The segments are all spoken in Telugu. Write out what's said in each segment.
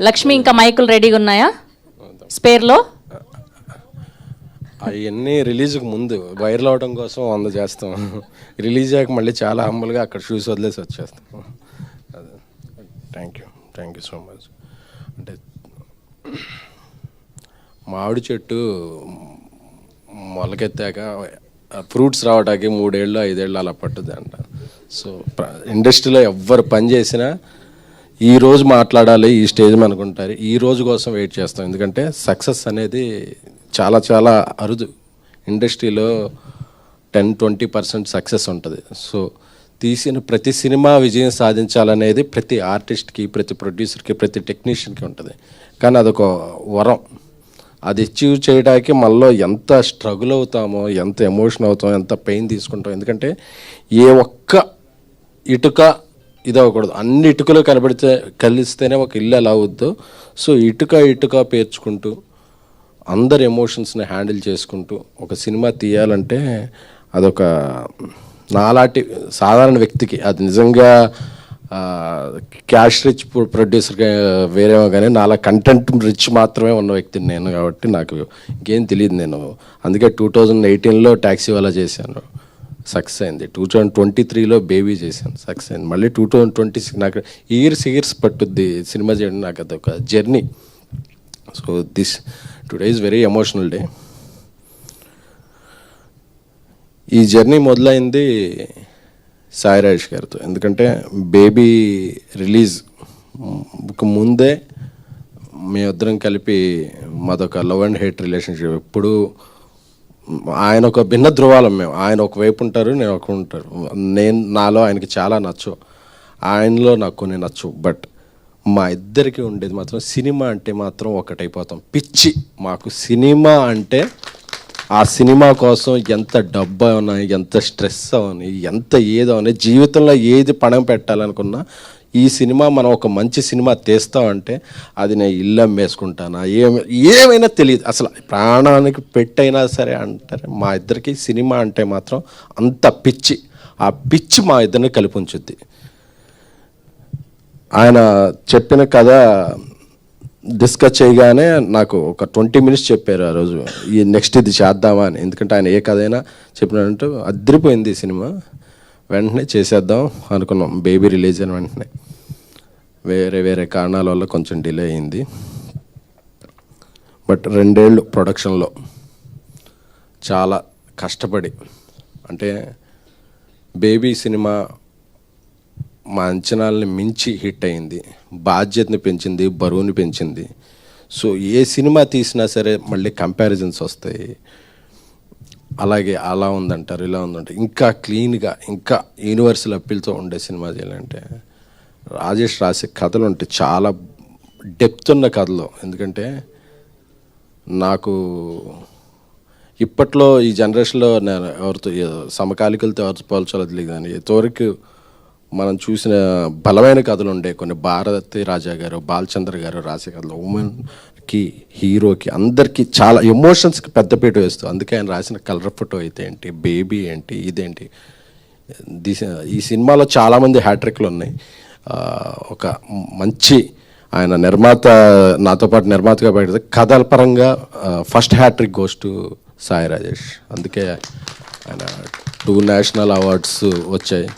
లక్ష్మి ఇంకా మైకులు రెడీగా ఉన్నాయా స్పేర్లో? అవన్నీ రిలీజ్కి ముందు వైరల్ అవడం కోసం 100 చేస్తాం. రిలీజ్ అయ్యాక మళ్ళీ చాలా హంబుల్గా అక్కడ షూస్ వదిలేసి వచ్చేస్తాం. Thank you so much. అంటే మామిడి చెట్టు మొలకెత్తాక ఫ్రూట్స్ రావడానికి 3 ఏళ్ళు 5 ఏళ్ళు అలా పట్టుద్ది అంట. సో ఇండస్ట్రీలో ఎవ్వరు పని చేసినా ఈరోజు మాట్లాడాలి ఈ స్టేజ్ మీద అనుకుంటారు, ఈ రోజు కోసం వెయిట్ చేస్తాం. ఎందుకంటే సక్సెస్ అనేది చాలా చాలా అరుదు. ఇండస్ట్రీలో 10-20% సక్సెస్ ఉంటుంది. సో తీసిన ప్రతి సినిమా విజయం సాధించాలనేది ప్రతి ఆర్టిస్ట్కి, ప్రతి ప్రొడ్యూసర్కి, ప్రతి టెక్నీషియన్కి ఉంటుంది. కానీ అదొక వరం. అది అచీవ్ చేయడానికి మళ్ళీ ఎంత స్ట్రగుల్ అవుతామో, ఎంత ఎమోషన్ అవుతామో, ఎంత పెయిన్ తీసుకుంటాం. ఎందుకంటే ఏ ఒక్క ఇటుక ఇది అవ్వకూడదు, అన్ని ఇటుకలు కలిస్తేనే ఒక ఇల్లు ఎలా అవుద్దో. సో ఇటుక పేర్చుకుంటూ అందరి ఎమోషన్స్ని హ్యాండిల్ చేసుకుంటూ ఒక సినిమా తీయాలంటే అదొక నాలాంటి సాధారణ వ్యక్తికి, అది నిజంగా క్యాష్ రిచ్ ప్రొడ్యూసర్గా వేరేమో కానీ నాలా కంటెంట్ రిచ్ మాత్రమే ఉన్న వ్యక్తిని నేను. కాబట్టి నాకు ఇంకేం తెలియదు. నేను అందుకే 2018లో ట్యాక్సీ వాలా చేశాను, సక్సెస్ అయింది. 2023లో బేబీ చేశాను, సక్సెస్ అయింది. మళ్ళీ 2026 నాకు ఇయర్స్ పట్టుద్ది సినిమా చేయడం. నాకు అదొక journey. So today is very emotional day. ఈ జర్నీ మొదలైంది సాయి రాజేష్ గారితో. ఎందుకంటే బేబీ రిలీజ్ ముందే మేమిద్దరం కలిపి మాదొక లవ్ అండ్ హేట్ రిలేషన్షిప్. ఎప్పుడు ఆయన ఒక భిన్న ధృవాలం. మేము ఆయన ఒకవైపు ఉంటారు, నేను ఒక ఉంటారు. నాలో ఆయనకి చాలా నచ్చు, ఆయనలో నాకు కొన్ని నచ్చు. బట్ మా ఇద్దరికి ఉండేది మాత్రం సినిమా అంటే మాత్రం ఒకటైపోతాం. పిచ్చి మాకు సినిమా అంటే. ఆ సినిమా కోసం ఎంత డబ్బు అవనా, ఎంత స్ట్రెస్ అవని, ఎంత ఏదో అని, జీవితంలో ఏది పణం పెట్టాలనుకున్నా ఈ సినిమా మనం ఒక మంచి సినిమా తీస్తామంటే అది నేను ఇల్లు అమ్మేసుకుంటానా ఏమైనా తెలియదు. అసలు ప్రాణానికి పెట్టైనా సరే అంటారు. మా ఇద్దరికి సినిమా అంటే మాత్రం అంత పిచ్చి. ఆ పిచ్చి మా ఇద్దరిని కలిపి ఉంచుద్ది. ఆయన చెప్పిన కథ డిస్కస్ చేయగానే నాకు ఒక 20 minutes చెప్పారు ఆ రోజు, ఈ నెక్స్ట్ ఇది చేద్దామా అని. ఎందుకంటే ఆయన ఏ కథ అయినా చెప్పినట్టు అదిరిపోయింది ఈ సినిమా. వెంటనే చేసేద్దాం అనుకున్నాం. బేబీ రిలీజ్ అయిన వెంటనే వేరే కారణాల వల్ల కొంచెం డిలే అయింది. బట్ 2 ఏళ్ళు ప్రొడక్షన్లో చాలా కష్టపడి, అంటే బేబీ సినిమా మా అంచనాలని మించి హిట్ అయింది. బాధ్యతని పెంచింది, బరువుని పెంచింది. సో ఏ సినిమా తీసినా సరే మళ్ళీ కంపారిజన్స్ వస్తాయి. అలాగే అలా ఉందంటారు, ఇలా ఉందంటారు. ఇంకా క్లీన్గా, ఇంకా యూనివర్సల్ అప్పీల్తో ఉండే సినిమా చేయాలంటే రాజేష్ రాసే కథలు ఉంటాయి, చాలా డెప్త్ ఉన్న కథలు. ఎందుకంటే నాకు ఇప్పట్లో ఈ జనరేషన్లో నేను ఎవరితో సమకాలికలతో ఎవరితో పోల్చాలో తెలియదు. కానీ ఎంతవరకు మనం చూసిన బలమైన కథలు ఉండే కొన్ని, భారతి రాజా గారు, బాలచంద్ర గారు రాసే కథలు ఉమెన్కి, హీరోకి, అందరికీ చాలా ఎమోషన్స్కి పెద్దపీట వేస్తూ. అందుకే ఆయన రాసిన కలర్ ఫోటో అయితే ఏంటి, బేబీ ఏంటి, ఇదేంటి. ఈ సినిమాలో చాలామంది హ్యాట్రిక్లు ఉన్నాయి. ఒక మంచి ఆయన నిర్మాత, నాతో పాటు నిర్మాతగా పెడితే కథల పరంగా first hattrick goes to Sai Rajesh. అందుకే ఆయన 2 నేషనల్ అవార్డ్స్ వచ్చాయి.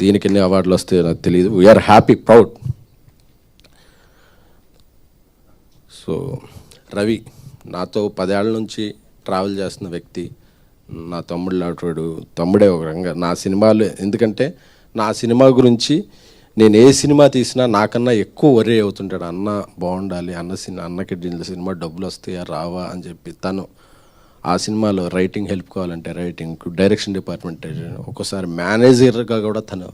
దీనికి ఎన్ని అవార్డులు వస్తాయో నాకు తెలియదు. We're happy, proud. So Ravi నాతో 10 ఏళ్ళ నుంచి ట్రావెల్ చేస్తున్న వ్యక్తి, నా తమ్ముడు లాంటి తమ్ముడే ఒక రంగా. నా సినిమాలు, ఎందుకంటే నా సినిమా గురించి నేను ఏ సినిమా తీసినా నాకన్నా ఎక్కువ వరే అవుతుంటాడు. అన్న బాగుండాలి, అన్నకి సినిమా డబ్బులు వస్తాయా రావా అని చెప్పి. తను ఆ సినిమాలో రైటింగ్ హెల్ప్ కావాలంటే రైటింగ్, డైరెక్షన్ డిపార్ట్మెంట్, ఒక్కోసారి మేనేజర్గా కూడా తను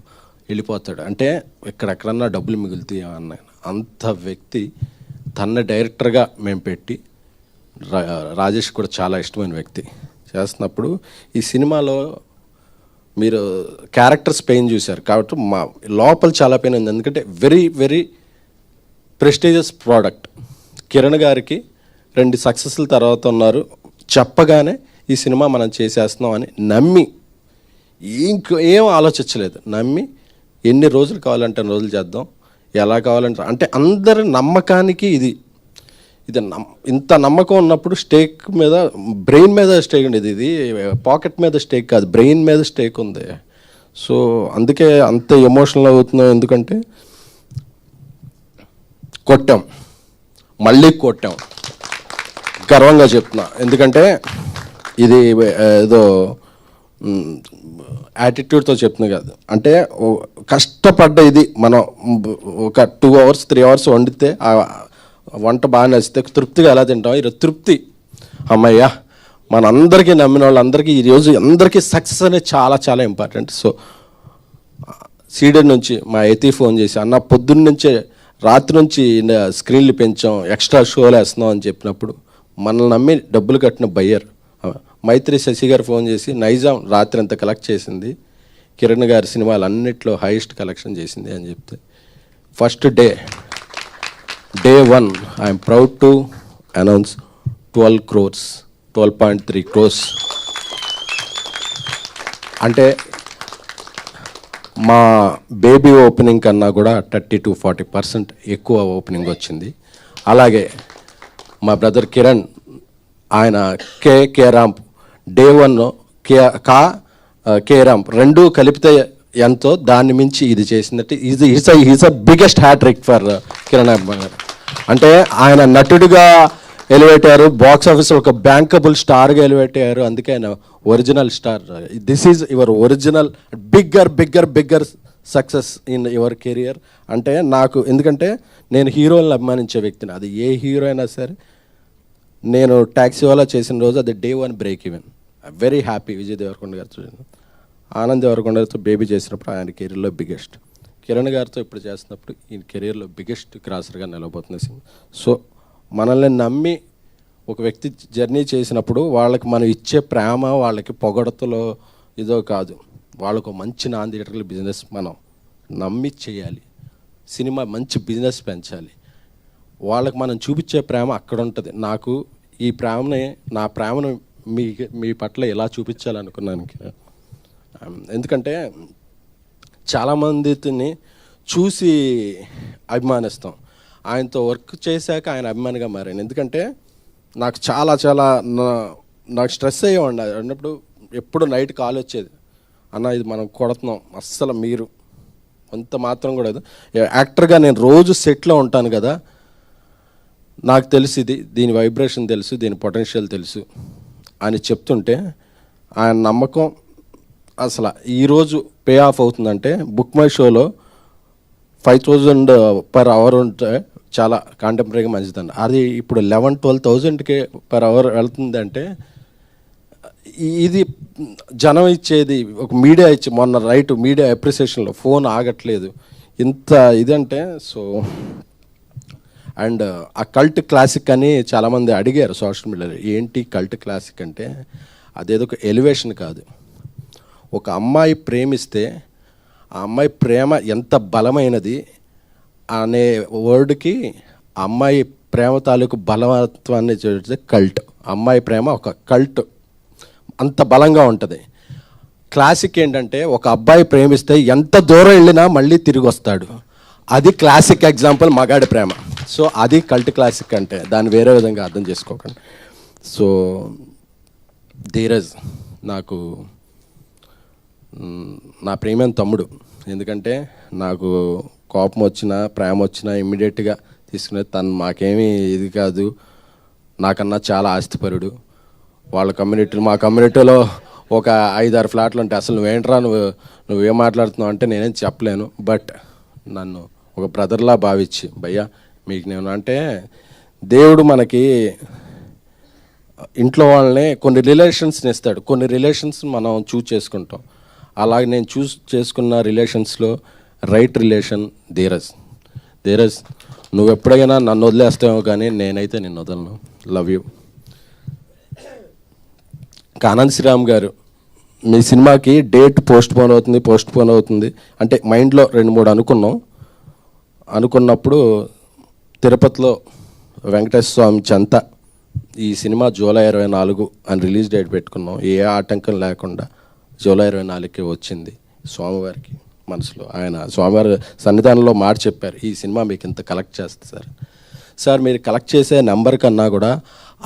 వెళ్ళిపోతాడు. అంటే ఎక్కడెక్కడన్నా డబ్బులు మిగులుతాయి అన్న అంత వ్యక్తి. తన డైరెక్టర్గా మేము పెట్టి, రాజేష్ కూడా చాలా ఇష్టమైన వ్యక్తి చేస్తున్నప్పుడు ఈ సినిమాలో మీరు క్యారెక్టర్స్ పెయిన్ చూశారు కాబట్టి మా లోపల చాలా పెయిన్ ఉంది. ఎందుకంటే very very prestigious product. Kiran గారికి 2 సక్సెస్ల తర్వాత ఉన్నారు, చెప్పగానే ఈ సినిమా మనం చేసేస్తున్నాం అని నమ్మి, ఏం ఆలోచించలేదు, నమ్మి ఎన్ని రోజులు కావాలంటే అన్ని రోజులు చేద్దాం, ఎలా కావాలంటే అంటే అందరి నమ్మకానికి ఇది ఇంత నమ్మకం ఉన్నప్పుడు స్టేక్ మీద, బ్రెయిన్ మీద స్టేక్ ఉండేది. ఇది పాకెట్ మీద స్టేక్ కాదు, బ్రెయిన్ మీద స్టేక్ ఉంది. సో అందుకే అంత ఎమోషనల్ అవుతున్నాం. ఎందుకంటే కొట్టాం, మళ్ళీ కొట్టాం, గర్వంగా చెప్తున్నా. ఎందుకంటే ఇది ఏదో యాటిట్యూడ్తో చెప్తున్నా కాదు, అంటే కష్టపడ్డ ఇది మనం ఒక 2 hours 3 hours వండితే వంట బాగా నచ్చితే తృప్తిగా ఎలా తింటాం. ఈరోజు తృప్తి, అమ్మయ్యా మనందరికీ నమ్మిన వాళ్ళందరికీ ఈరోజు అందరికీ సక్సెస్ అనేది చాలా చాలా ఇంపార్టెంట్. సో సీడెడ్ నుంచి మా ఎతి ఫోన్ చేసి, అన్న పొద్దున్న నుంచే రాత్రి నుంచి స్క్రీన్లు పెంచాం, ఎక్స్ట్రా షోలు వేస్తున్నాం అని చెప్పినప్పుడు మనల్ని నమ్మి డబ్బులు కట్టిన బయ్యర్ మైత్రి శశి గారు ఫోన్ చేసి, నైజాం రాత్రి అంతా కలెక్ట్ చేసింది, కిరణ్ గారి సినిమాలు అన్నిట్లో హైయెస్ట్ కలెక్షన్ చేసింది అని చెప్తే, first day 1 I'm proud to announce 12 crores, 12.3 crores. అంటే మా బేబీ ఓపెనింగ్ కన్నా కూడా 30-40% ఎక్కువ ఓపెనింగ్ వచ్చింది. అలాగే మా బ్రదర్ కిరణ్, ఆయన K ramp day 1 K ramp రెండు కలిపితే ఎంతో దాన్ని మించి ఇది చేసిందంటే is a biggest hattrick for Kiran అబ్బా గారు. అంటే ఆయన నటుడిగా ఎలివేట్ అయ్యారు, బాక్స్ ఆఫీస్ ఒక బ్యాంకబుల్ స్టార్గా ఎలివేట్ అయ్యారు. అందుకే ఆయన original star. This is your original bigger success in your career. అంటే నాకు, ఎందుకంటే నేను హీరోలను అభిమానించే వ్యక్తిని, అది ఏ హీరో అయినా సరే. నేను ట్యాక్సీ వాలా చేసిన రోజు అది day 1 break even. Very happy. Vijay Deverakonda గారితో, ఆనంద్ దేవరకొండ గారితో బేబీ చేసినప్పుడు ఆయన కెరీర్లో బిగ్గెస్ట్, కిరణ్ గారితో ఇప్పుడు చేస్తున్నప్పుడు ఈయన కెరీర్లో బిగ్గెస్ట్ క్రాసర్గా నిలబోతుంది సినిమా. సో మనల్ని నమ్మి ఒక వ్యక్తి జర్నీ చేసినప్పుడు వాళ్ళకి మనం ఇచ్చే ప్రేమ, వాళ్ళకి పొగడతలో ఇదో కాదు, వాళ్ళకు మంచి నాన్ థియేటర్ల బిజినెస్ మనం నమ్మి చేయాలి, సినిమా మంచి బిజినెస్ పెంచాలి. వాళ్ళకి మనం చూపించే ప్రేమ అక్కడ ఉంటుంది. నాకు ఈ ప్రేమని, నా ప్రేమను మీ పట్ల ఎలా చూపించాలనుకున్నాను. ఎందుకంటే చాలామందిని చూసి అభిమానిస్తాం, ఆయనతో వర్క్ చేశాక ఆయన అభిమానిగా మారాను. ఎందుకంటే నాకు నాకు స్ట్రెస్ అయ్యేవాడి అన్నప్పుడు. ఎప్పుడు నైట్ కాల్ వచ్చేది, అన్న ఇది మనం కొడుతున్నాం, అస్సలు మీరు అంత మాత్రం కూడా. యాక్టర్గా నేను రోజు సెట్లో ఉంటాను కదా, నాకు తెలుసు దీని వైబ్రేషన్ తెలుసు, దీని పొటెన్షియల్ తెలుసు అని చెప్తుంటే ఆయన నమ్మకం అసలు ఈరోజు పే ఆఫ్ అవుతుందంటే, బుక్ మై షోలో 5,000 per hour ఉంటే చాలా కాంటెంపరీగా మంచిదండి. అది ఇప్పుడు 11,000-12,000కి per hour వెళ్తుందంటే, ఇది జనం ఇచ్చేది, ఒక మీడియా ఇచ్చి మొన్న మీడియా అప్రిసియేషన్లో ఫోన్ ఆగట్లేదు ఇంత ఇదంటే. సో అండ్ ఆ కల్ట్ క్లాసిక్ అని చాలామంది అడిగారు సోషల్ మీడియాలో, ఏంటి కల్ట్ క్లాసిక్ అంటే, అదేదో ఒక ఎలివేషన్ కాదు. ఒక అమ్మాయి ప్రేమిస్తే ఆ అమ్మాయి ప్రేమ ఎంత బలమైనది అనే వర్డ్కి అమ్మాయి ప్రేమ తాలూకు బలవత్వాన్ని చూస్తే కల్ట్. అమ్మాయి ప్రేమ ఒక కల్ట్, అంత బలంగా ఉంటుంది. క్లాసిక్ ఏంటంటే, ఒక అబ్బాయి ప్రేమిస్తే ఎంత దూరం వెళ్ళినా మళ్ళీ తిరిగి వస్తాడు. అది క్లాసిక్ ఎగ్జాంపుల్ మగాడి ప్రేమ. సో అది కల్ట్ క్లాసిక్ అంటే, దాన్ని వేరే విధంగా అర్థం చేసుకోకండి. సో ధీరజ్ నాకు నా ప్రేమైన తమ్ముడు. ఎందుకంటే నాకు కోపం వచ్చినా ప్రేమ వచ్చినా ఇమ్మీడియట్గా తీసుకునే తను మాకేమీ ఇది కాదు, నాకన్నా చాలా ఆస్తిపరుడు. వాళ్ళ కమ్యూనిటీ, మా కమ్యూనిటీలో ఒక 5-6 ఫ్లాట్లు ఉంటాయి. అసలు నువ్వేంట్రా నువ్వేం మాట్లాడుతున్నావు అంటే నేనేం చెప్పలేను. బట్ నన్ను ఒక బ్రదర్లా భావించి, భయ్యా మీకు నేను అంటే, దేవుడు మనకి ఇంట్లో వాళ్ళని కొన్ని రిలేషన్స్ని ఇస్తాడు, కొన్ని రిలేషన్స్ మనం చూస్ చేసుకుంటాం. అలాగే నేను చూస్ చేసుకున్న రిలేషన్స్లో రైట్ రిలేషన్ ధీరజ్ నువ్వు ఎప్పుడైనా నన్ను వదిలేస్తావు కానీ నేనైతే నిన్ను వదలను. Love you. ఆనంద్ శ్రీరామ్ గారు, మీ సినిమాకి డేట్ పోస్ట్ పోన్ అవుతుంది అంటే మైండ్లో 2-3 అనుకున్నప్పుడు తిరుపతిలో వెంకటేశ్వర స్వామి చెంత ఈ సినిమా జూలై 24 అని రిలీజ్ డేట్ పెట్టుకున్నాం. ఏ ఆటంకం లేకుండా జూలై 24కి వచ్చింది స్వామివారికి. మనసులో. ఆయన స్వామివారి సన్నిధానంలో మాట చెప్పారు, ఈ సినిమా మీకు ఇంత కలెక్ట్ చేస్తుంది సార్. సార్ మీరు కలెక్ట్ చేసే నెంబర్ కన్నా కూడా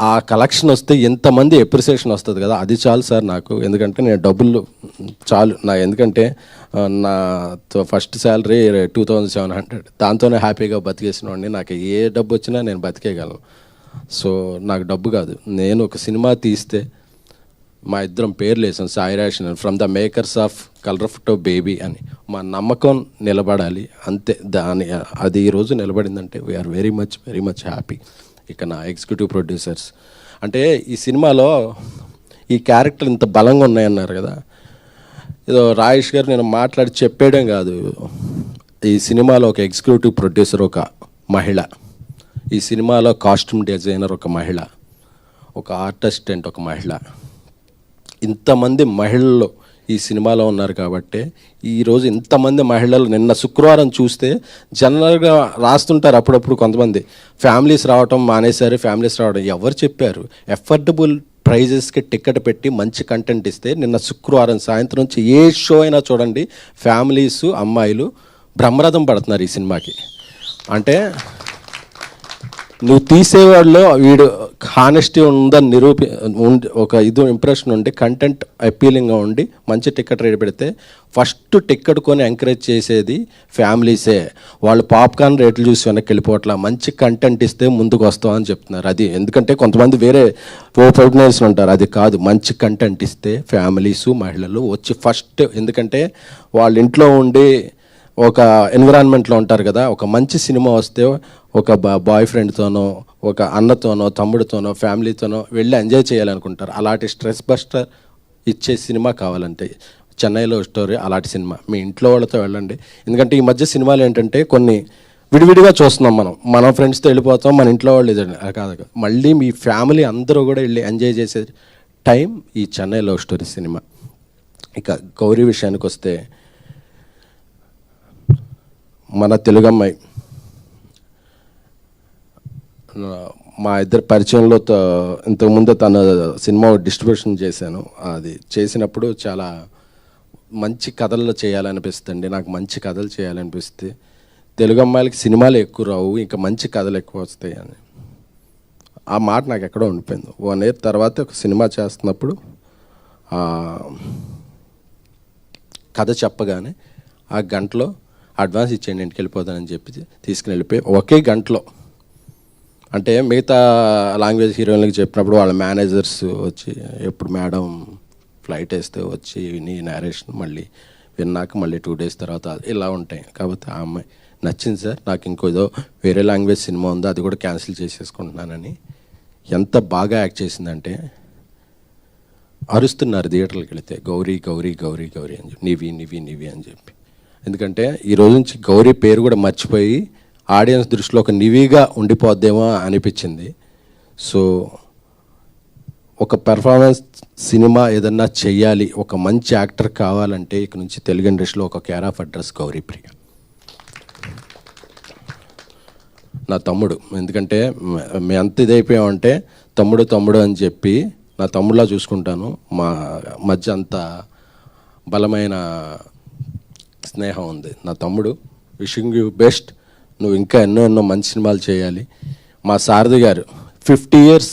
ఆ కలెక్షన్ వస్తే ఎంతమంది ఎప్రిసియేషన్ వస్తుంది కదా, అది చాలు సార్ నాకు. ఎందుకంటే నేను డబ్బులు చాలు నా, ఎందుకంటే నా ఫస్ట్ శాలరీ 2700, దాంతోనే హ్యాపీగా బతికేసిన వాడిని. నాకు ఏ డబ్బు వచ్చినా నేను బతికేయగలను. సో నాకు డబ్బు కాదు, నేను ఒక సినిమా తీస్తే మా ఇద్దరం పేర్లు వేసాం, Sai ration from the makers of colour photo baby అని. మా నమ్మకం నిలబడాలి అంతే. అది ఈరోజు నిలబడిందంటే వీఆర్ వెరీ మచ్ హ్యాపీ. ఇక నా ఎగ్జిక్యూటివ్ ప్రొడ్యూసర్స్ అంటే ఈ సినిమాలో ఈ క్యారెక్టర్ ఇంత బలంగా ఉన్నాయన్నారు కదా, ఏదో రాజేష్ గారు నేను మాట్లాడి చెప్పేయడం కాదు. ఈ సినిమాలో ఒక ఎగ్జిక్యూటివ్ ప్రొడ్యూసర్ ఒక మహిళ, ఈ సినిమాలో కాస్ట్యూమ్ డిజైనర్ ఒక మహిళ, ఒక ఆర్టిస్టెంట్ ఒక మహిళ, ఇంతమంది మహిళలు ఈ సినిమాలో ఉన్నారు. కాబట్టి ఈరోజు ఇంతమంది మహిళలు నిన్న శుక్రవారం చూస్తే జనరల్గా రాస్తుంటారు అప్పుడప్పుడు కొంతమంది ఫ్యామిలీస్ రావటం మానేశారు, ఫ్యామిలీస్ రావడం ఎవరు చెప్పారు? ఎఫర్డబుల్ ప్రైజెస్కి టికెట్ పెట్టి మంచి కంటెంట్ ఇస్తే నిన్న శుక్రవారం సాయంత్రం నుంచి ఏ షో అయినా చూడండి, ఫ్యామిలీస్ అమ్మాయిలు బ్రహ్మరథం పడుతున్నారు ఈ సినిమాకి. అంటే నువ్వు తీసేవాళ్ళు వీడు హానెస్టీ ఉందని ఒక ఇంప్రెషన్ ఉండి కంటెంట్ అపీలింగ్గా ఉండి మంచి టికెట్ రేట్ పెడితే ఫస్ట్ టికెట్ కొని ఎంకరేజ్ చేసేది ఫ్యామిలీసే. వాళ్ళు పాప్కార్న్ రేట్లు చూసి వెనక్కి వెళ్ళిపోవట్లా, మంచి కంటెంట్ ఇస్తే ముందుకు వస్తామని చెప్తున్నారు. అది ఎందుకంటే కొంతమంది వేరే ఓపెనర్స్ ఉంటారు, అది కాదు. మంచి కంటెంట్ ఇస్తే ఫ్యామిలీసు మహిళలు వచ్చి ఫస్ట్, ఎందుకంటే వాళ్ళ ఇంట్లో ఉండి ఒక ఎన్విరాన్మెంట్లో ఉంటారు కదా, ఒక మంచి సినిమా వస్తే ఒక బాయ్ ఫ్రెండ్తోనో ఒక అన్నతోనో తమ్ముడితోనో ఫ్యామిలీతోనో వెళ్ళి ఎంజాయ్ చేయాలనుకుంటారు. అలాంటి స్ట్రెస్ బస్టర్ ఇచ్చే సినిమా కావాలంటే చెన్నైలో స్టోరీ అలాంటి సినిమా మీ ఇంట్లో వాళ్ళతో వెళ్ళండి. ఎందుకంటే ఈ మధ్య సినిమాలు ఏంటంటే కొన్ని విడివిడిగా చూస్తున్నాం, మన ఫ్రెండ్స్తో వెళ్ళిపోతాం, మన ఇంట్లో వాళ్ళు ఇదండి కాదు. మళ్ళీ మీ ఫ్యామిలీ అందరూ కూడా వెళ్ళి ఎంజాయ్ చేసే టైం ఈ చెన్నై లవ్ స్టోరీ సినిమా. ఇక గౌరీ విషయానికి వస్తే మన తెలుగమ్మాయి మా ఇద్దరు పరిచయంలో ఇంతకుముందు తన సినిమా డిస్ట్రిబ్యూషన్ చేశాను. అది చేసినప్పుడు చాలా మంచి కథలు చేయాలనిపిస్తుంది, నాకు మంచి కథలు చేయాలనిపిస్తే. తెలుగు అమ్మాయిలకి సినిమాలు ఎక్కువ రావు, ఇంకా మంచి కథలు ఎక్కువ వస్తాయి అని ఆ మాట నాకు ఎక్కడో ఉండిపోయింది. 1 year తర్వాత ఒక సినిమా చేస్తున్నప్పుడు కథ చెప్పగానే ఆ గంటలో అడ్వాన్స్ ఇచ్చేయండి ఇంటికి వెళ్ళిపోతానని చెప్పి తీసుకుని వెళ్ళిపోయి ఒకే గంటలో. అంటే మిగతా లాంగ్వేజ్ హీరోయిన్లకి చెప్పినప్పుడు వాళ్ళ మేనేజర్స్ వచ్చి ఎప్పుడు మేడం ఫ్లైట్ వేస్తే వచ్చి విని నేరేషన్ మళ్ళీ విన్నాక మళ్ళీ 2 days తర్వాత ఇలా ఉంటాయి. కాబట్టి ఆ అమ్మాయి నచ్చింది సార్, నాకు ఇంకో ఏదో వేరే లాంగ్వేజ్ సినిమా ఉందో అది కూడా క్యాన్సిల్ చేసేసుకుంటున్నానని ఎంత బాగా యాక్ట్ చేసిందంటే అరుస్తున్నారు థియేటర్కి వెళితే, గౌరీ గౌరీ గౌరీ గౌరీ అని చెప్పి, నివి నివి నివి అని చెప్పి. ఎందుకంటే ఈ రోజు నుంచి గౌరీ పేరు కూడా మర్చిపోయి ఆడియన్స్ దృష్టిలో ఒక నివిగా ఉండిపోద్దేమో అనిపించింది. సో ఒక పెర్ఫార్మెన్స్ సినిమా ఏదన్నా చెయ్యాలి, ఒక మంచి యాక్టర్ కావాలంటే ఇక నుంచి తెలుగు ఇండస్ట్రీలో ఒక కేర్ ఆఫ్ అడ్రస్ గౌరీ ప్రియ. నా తమ్ముడు, ఎందుకంటే మేము ఎంత ఇదైపోయామంటే తమ్ముడు అని చెప్పి నా తమ్ముడులా చూసుకుంటాను. మా మధ్య అంత బలమైన స్నేహం ఉంది. నా తమ్ముడు, విషింగ్ యూ బెస్ట్, నువ్వు ఇంకా ఎన్నో మంచి సినిమాలు చేయాలి. మా సారథి గారు 50 years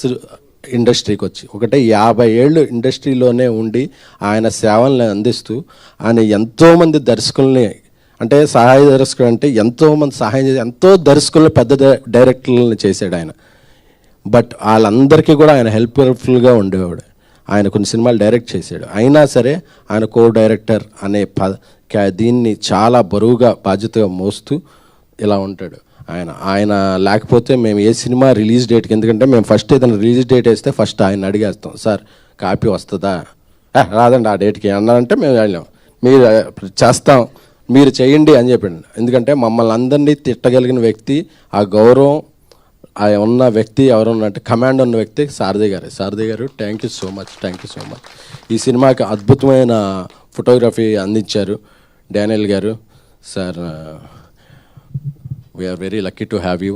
ఇండస్ట్రీకి వచ్చి 50 ఏళ్ళు ఇండస్ట్రీలోనే ఉండి ఆయన సేవల్ని అందిస్తూ ఆయన ఎంతోమంది దర్శకుల్ని, అంటే సహాయ దర్శకుడు అంటే ఎంతోమంది సహాయం చేసి ఎంతో దర్శకుల్ని పెద్ద డైరెక్టర్లని చేశాడు ఆయన. బట్ వాళ్ళందరికీ కూడా ఆయన హెల్ప్ఫుల్గా ఉండేవాడు. ఆయన కొన్ని సినిమాలు డైరెక్ట్ చేశాడు, అయినా సరే ఆయన కో డైరెక్టర్ అనే దీన్ని చాలా బరువుగా బాధ్యతగా మోస్తూ ఇలా ఉంటాడు. ఆయన లేకపోతే మేము ఏ సినిమా రిలీజ్ డేట్కి, ఎందుకంటే మేము ఫస్ట్ ఏదైనా రిలీజ్ డేట్ వేస్తే ఫస్ట్ ఆయన అడిగేస్తాం, సార్ కాపీ వస్తుందా, రాదండి ఆ డేట్కి అన్నారంటే మేము వెళ్ళాం, మీరు చేస్తాం మీరు చేయండి అని చెప్పాడు. ఎందుకంటే మమ్మల్ని అందరినీ తిట్టగలిగిన వ్యక్తి, ఆ గౌరవం ఉన్న వ్యక్తి ఎవరున్నా అంటే కమాండ్ ఉన్న వ్యక్తి సారథి గారు. Thank you so much. ఈ సినిమాకి అద్భుతమైన ఫోటోగ్రఫీ అందించారు డానియల్ గారు. Sir we're very lucky to have you.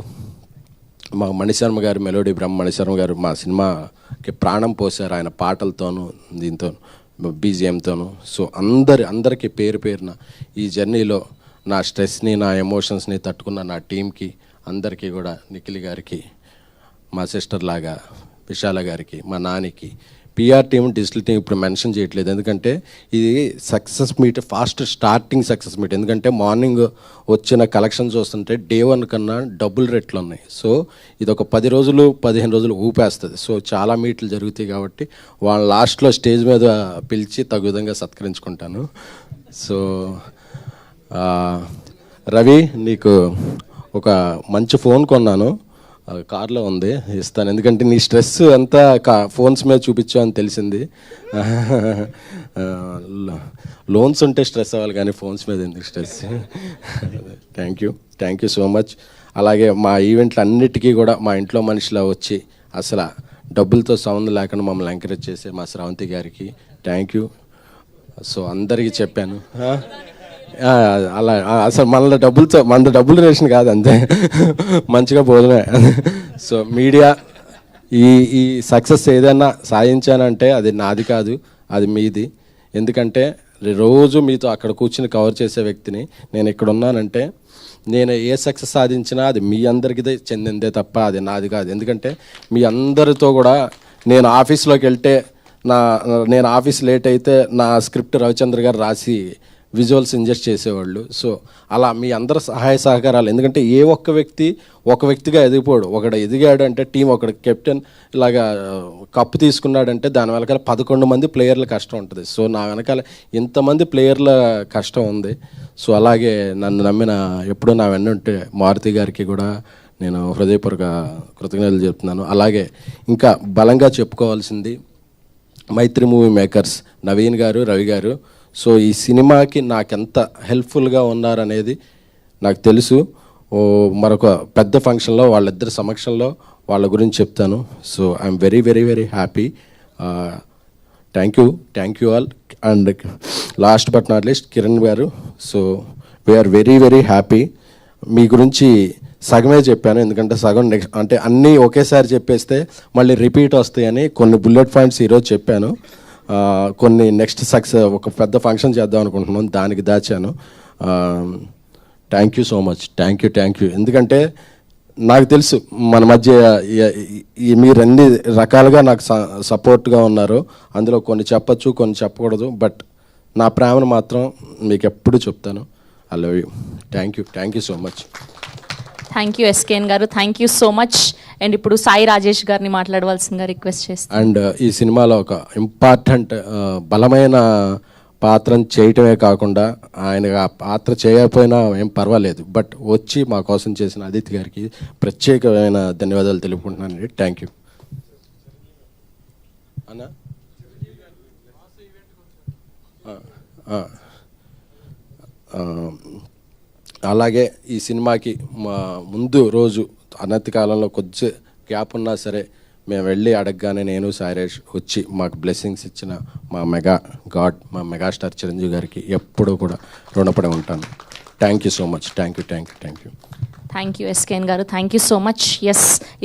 మా మణిశర్మ గారు, మెలోడీ బ్రహ్మ మణిశర్మ గారు మా సినిమాకి ప్రాణం పోశారు ఆయన పాటలతోనూ దీంతో. బీజిఎంతోను. సో అందరికీ పేరు పేరున ఈ జర్నీలో నా స్ట్రెస్ని, నా ఎమోషన్స్ని తట్టుకున్న నా టీంకి అందరికీ కూడా, నిఖిల్ గారికి, మా సిస్టర్ లాగా విశాల గారికి, మా నానికి, పిఆర్ టీం, డిజిటల్ టీం ఇప్పుడు మెన్షన్ చేయట్లేదు ఎందుకంటే ఇది success meet, fast starting success meet. ఎందుకంటే మార్నింగ్ వచ్చిన కలెక్షన్ చూస్తుంటే డే 1 కన్నా డబుల్ రేట్లు ఉన్నాయి. సో ఇది ఒక 10 రోజులు 15 రోజులు ఊపేస్తుంది. సో చాలా మీట్లు జరుగుతాయి కాబట్టి వాళ్ళ లాస్ట్లో స్టేజ్ మీద పిలిచి తగు విధంగా సత్కరించుకుంటాను. సో రవి, నీకు ఒక మంచి ఫోన్ కొన్నాను, కార్లో ఉంది, ఇస్తాను. ఎందుకంటే నీ స్ట్రెస్ అంతా ఫోన్స్ మీద చూపించావు అని తెలిసింది. లోన్స్ ఉంటే స్ట్రెస్ అవ్వాలి కానీ ఫోన్స్ మీద ఎందుకు stress. Thank you so much. అలాగే మా ఈవెంట్లు అన్నిటికీ కూడా మా ఇంట్లో మనిషిలా వచ్చి అసలు డబ్బులతో సంబంధం లేకుండా మమ్మల్ని ఎంకరేజ్ చేసే మా శ్రావంతి గారికి థ్యాంక్ యూ. సో అందరికీ చెప్పాను, అలా అసలు మన డబ్బులు రేషన్ కాదు, అంతే, మంచిగా భోజనమే. సో మీడియా ఈ సక్సెస్ ఏదైనా సాధించానంటే అది నాది కాదు, అది మీది. ఎందుకంటే రోజు మీతో అక్కడ కూర్చుని కవర్ చేసే వ్యక్తిని నేను. ఇక్కడ ఉన్నానంటే నేను ఏ సక్సెస్ సాధించినా అది మీ అందరికీ చెందిందే తప్ప అది నాది కాదు. ఎందుకంటే మీ అందరితో కూడా నేను ఆఫీస్లోకి వెళ్తే నేను ఆఫీస్ లేట్ అయితే నా స్క్రిప్ట్ రవిచంద్ర గారు రాసి విజువల్స్ ఇంజెస్ట్ చేసేవాళ్ళు. సో అలా మీ అందరి సహాయ సహకారాలు. ఎందుకంటే ఏ ఒక్క వ్యక్తి ఒక వ్యక్తిగా ఎదిగిపోడు. ఒకడు ఎదిగాడు అంటే టీం, ఒకడు కెప్టెన్ ఇలాగా కప్పు తీసుకున్నాడంటే దాని వెనకాల 11 మంది ప్లేయర్ల కష్టం ఉంటుంది. సో నా వెనకాల ఇంతమంది ప్లేయర్ల కష్టం ఉంది. సో అలాగే నన్ను నమ్మిన ఎప్పుడూ నా వెన్నుంటే మారుతి గారికి కూడా నేను హృదయపూర్వక కృతజ్ఞతలు చెప్తున్నాను. అలాగే ఇంకా బలంగా చెప్పుకోవాల్సింది మైత్రి మూవీ మేకర్స్ నవీన్ గారు, రవి గారు. సో ఈ సినిమాకి నాకెంత హెల్ప్ఫుల్గా ఉన్నారనేది నాకు తెలుసు. మరొక పెద్ద ఫంక్షన్లో వాళ్ళిద్దరి సమక్షంలో వాళ్ళ గురించి చెప్తాను. So I'm very very very happy. Thank you all. And last but not least Kiran garu. So we're very very happy. మీ గురించి సగమే చెప్పాను, ఎందుకంటే సగం నెక్స్ట్ అంటే అన్నీ ఒకేసారి చెప్పేస్తే మళ్ళీ రిపీట్ వస్తాయని కొన్ని బుల్లెట్ పాయింట్స్ ఈరోజు చెప్పాను. కొన్ని నెక్స్ట్ సక్సెస్ ఒక పెద్ద ఫంక్షన్ చేద్దాం అనుకుంటున్నాను, దానికి దాచాను. Thank you so much. Thank you. ఎందుకంటే నాకు తెలుసు మన మధ్య మీరు అన్ని రకాలుగా నాకు సపోర్ట్గా ఉన్నారు. అందులో కొన్ని చెప్పచ్చు, కొన్ని చెప్పకూడదు. బట్ నా ప్రేమను మాత్రం మీకు ఎప్పుడు చెప్తాను. I love you. Thank you so much. Thank you SKN garu, thank you so much. And ఇప్పుడు సాయి రాజేష్ గారిని మాట్లాడవలసిందిగా రిక్వెస్ట్ చేస్తాను. అండ్ ఈ సినిమాలో ఒక ఇంపార్టెంట్ బలమైన పాత్రను చేయటమే కాకుండా ఆయన ఆ పాత్ర చేయకపోయినా ఏం పర్వాలేదు, బట్ వచ్చి మా కోసం చేసిన అదితి గారికి ప్రత్యేకమైన ధన్యవాదాలు తెలుపుకుంటున్నానండి. థ్యాంక్ యూ అన్నా. అలాగే ఈ సినిమాకి మా ముందు రోజు అనతి కాలంలో కొద్ది గ్యాప్ ఉన్నా సరే మేము వెళ్ళి అడగగానే నేను సాయిరేష్ వచ్చి మాకు బ్లెస్సింగ్స్ ఇచ్చిన మా మెగాస్టార్ చిరంజీవి గారికి ఎప్పుడూ కూడా రుణపడి ఉంటాను. Thank you so much. Thank you SKN garu, thank you so much. Yes.